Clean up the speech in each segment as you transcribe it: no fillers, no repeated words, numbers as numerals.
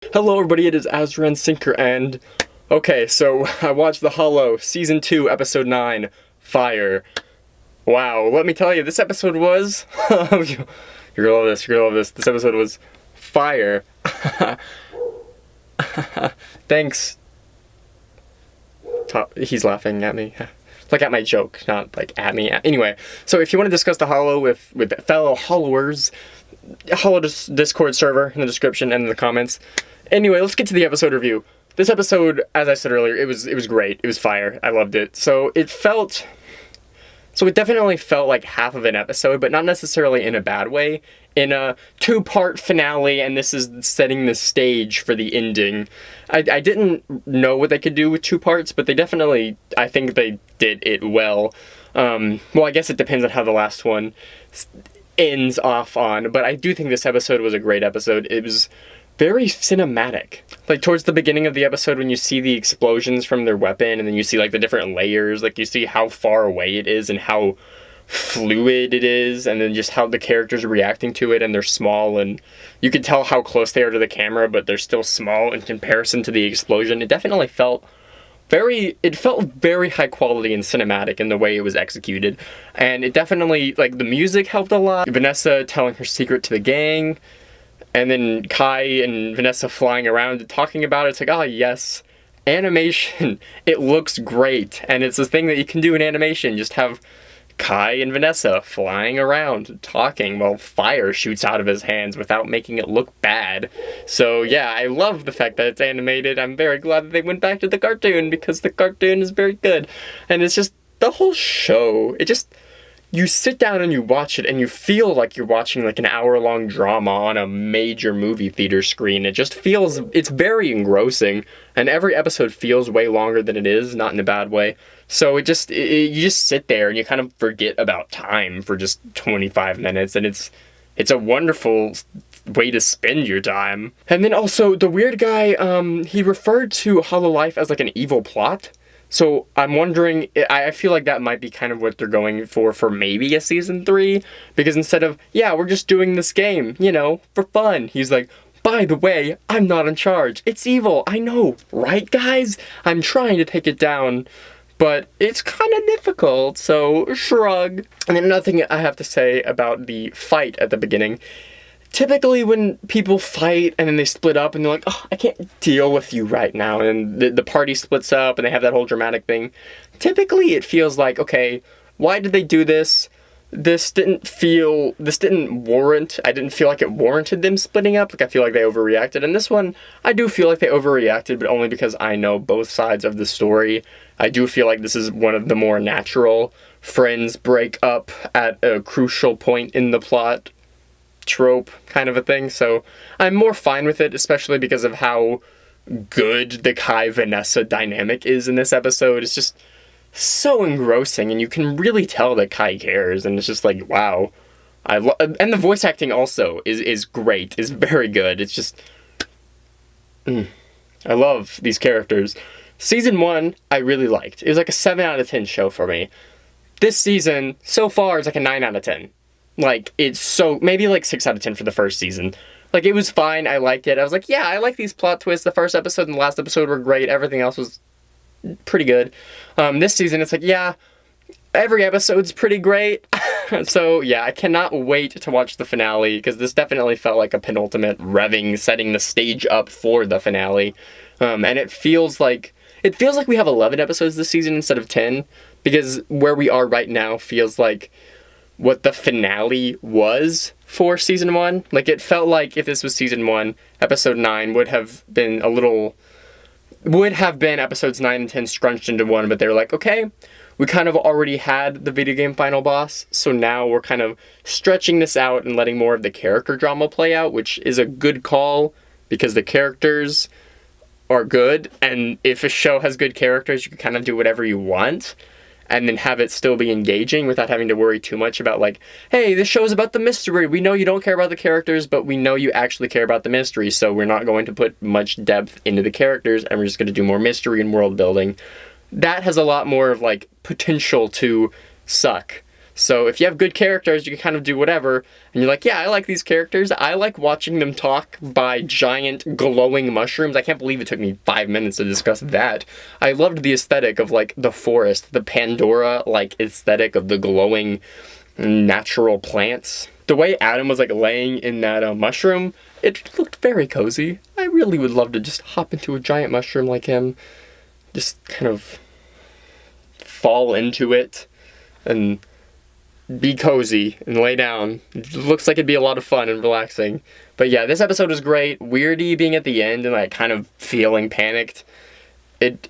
Hello everybody, it is Azran Sinker, and okay, so I watched The Hollow, Season 2, Episode 9, Fire. Wow, let me tell you, this episode was... you're gonna love this, This episode was fire. Thanks. He's laughing at me. Like at my joke, not like at me. Anyway, so if you want to discuss The Hollow with fellow Hollowers, Hollow Discord server in the description and in the comments. Anyway, let's get to the episode review. This episode, as I said earlier, it was great. It was fire. I loved it. So it definitely felt like half of an episode, but not necessarily in a bad way. In a two-part finale, and this is setting the stage for the ending. I didn't know what they could do with two parts, but I think they did it well. Well, I guess it depends on how the last one ends off on, but I do think this episode was a great episode. It was very cinematic. Like towards the beginning of the episode when you see the explosions from their weapon and then you see like the different layers, like you see how far away it is and how fluid it is, and then just how the characters are reacting to it, and they're small and you can tell how close they are to the camera, but they're still small in comparison to the explosion. It definitely felt very high quality and cinematic in the way it was executed. And it definitely, like, the music helped a lot. Vanessa telling her secret to the gang, and then Kai and Vanessa flying around and talking about it. It's like, oh yes, animation. It looks great. And it's this thing that you can do in animation. Just have Kai and Vanessa flying around, talking while fire shoots out of his hands without making it look bad. So yeah, I love the fact that it's animated. I'm very glad that they went back to the cartoon because the cartoon is very good. And it's just, the whole show, you sit down and you watch it and you feel like you're watching like an hour-long drama on a major movie theater screen. It's very engrossing, and every episode feels way longer than it is, not in a bad way. So you just sit there and you kind of forget about time for just 25 minutes, and it's a wonderful way to spend your time. And then also, the weird guy, he referred to Hololive as like an evil plot. So I'm wondering, I feel like that might be kind of what they're going for maybe a season 3, because instead of, yeah, we're just doing this game, for fun, he's like, by the way, I'm not in charge. It's evil. I know, right, guys? I'm trying to take it down, but it's kind of difficult, so shrug. And then another thing I have to say about the fight at the beginning. Typically when people fight and then they split up and they're like, oh, I can't deal with you right now, and the party splits up and they have that whole dramatic thing, typically it feels like, okay, why did they do this? I didn't feel like it warranted them splitting up. Like, I feel like they overreacted. And this one, I do feel like they overreacted, but only because I know both sides of the story. I do feel like this is one of the more natural friends break up at a crucial point in the plot trope kind of a thing, so I'm more fine with it, especially because of how good the Kai-Vanessa dynamic is in this episode. It's just so engrossing, and you can really tell that Kai cares, and it's just like, wow. And the voice acting also is great, is very good. It's just... I love these characters. Season 1, I really liked. It was like a 7 out of 10 show for me. This season, so far, it's like a 9 out of 10. Like, maybe like 6 out of 10 for the first season. Like, it was fine, I liked it. I was like, yeah, I like these plot twists. The first episode and the last episode were great. Everything else was pretty good. This season, it's like, yeah, every episode's pretty great. So, yeah, I cannot wait to watch the finale, because this definitely felt like a penultimate revving, setting the stage up for the finale. And it feels like we have 11 episodes this season instead of 10, because where we are right now feels like what the finale was for season 1. Like, it felt like if this was season 1, episode 9 would have been episodes 9 and 10 scrunched into one, but they were like, okay, we kind of already had the video game final boss, so now we're kind of stretching this out and letting more of the character drama play out, which is a good call, because the characters are good, and if a show has good characters, you can kind of do whatever you want, and then have it still be engaging without having to worry too much about, like, hey, this show's about the mystery. We know you don't care about the characters, but we know you actually care about the mystery, so we're not going to put much depth into the characters, and we're just going to do more mystery and world building. That has a lot more of, like, potential to suck. So if you have good characters, you can kind of do whatever. And you're like, yeah, I like these characters. I like watching them talk by giant glowing mushrooms. I can't believe it took me 5 minutes to discuss that. I loved the aesthetic of like the forest, the Pandora like aesthetic of the glowing natural plants. The way Adam was like laying in that mushroom, it looked very cozy. I really would love to just hop into a giant mushroom like him. Just kind of fall into it and be cozy and lay down. It looks like it'd be a lot of fun and relaxing. But yeah, this episode was great. Weirdy being at the end and like kind of feeling panicked. It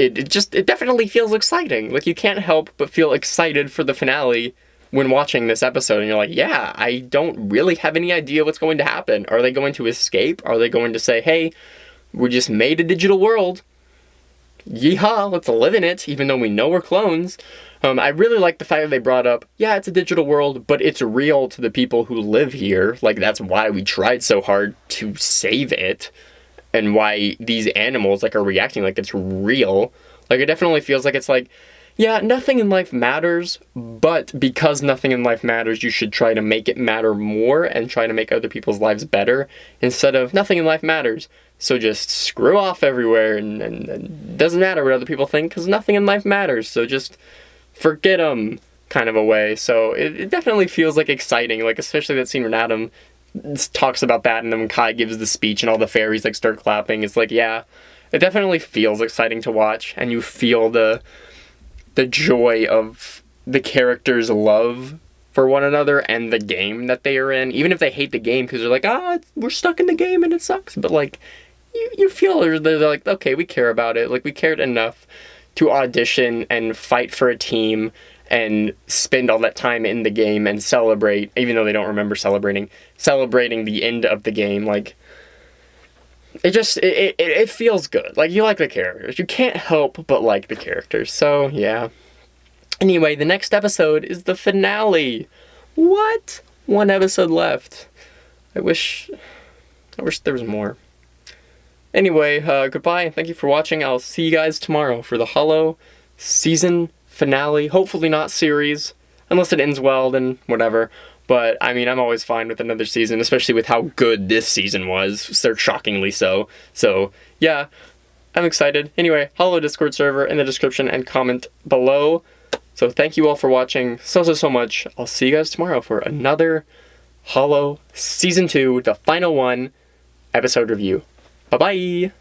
definitely feels exciting. Like you can't help but feel excited for the finale when watching this episode, and you're like, yeah, I don't really have any idea what's going to happen. Are they going to escape? Are they going to say, hey, we just made a digital world. Yeehaw, let's live in it, even though we know we're clones. I really like the fact that they brought up, yeah, it's a digital world, but it's real to the people who live here. Like, that's why we tried so hard to save it, and why these animals, like, are reacting like it's real. Like, it definitely feels like it's like, yeah, nothing in life matters, but because nothing in life matters, you should try to make it matter more and try to make other people's lives better, instead of nothing in life matters. So just screw off everywhere, and it doesn't matter what other people think, because nothing in life matters, so just forget them, kind of a way. So it definitely feels like exciting, like especially that scene when Adam talks about that, and then when Kai gives the speech and all the fairies like start clapping. It's like, yeah, it definitely feels exciting to watch, and you feel the joy of the characters' love for one another and the game that they are in, even if they hate the game because they're like, we're stuck in the game and it sucks, but like you feel they're like, okay, we care about it, like we cared enough to audition and fight for a team and spend all that time in the game and celebrate, even though they don't remember celebrating the end of the game. Like, it feels good. Like, you like the characters. You can't help but like the characters. So, yeah. Anyway, the next episode is the finale. What? One episode left. I wish there was more. Anyway, goodbye. Thank you for watching. I'll see you guys tomorrow for the Hollow season finale. Hopefully not series. Unless it ends well, then whatever. But, I mean, I'm always fine with another season, especially with how good this season was. So shockingly so. So, yeah, I'm excited. Anyway, Hollow Discord server in the description and comment below. So thank you all for watching so much. I'll see you guys tomorrow for another Hollow Season 2, the final one, episode review. Bye-bye!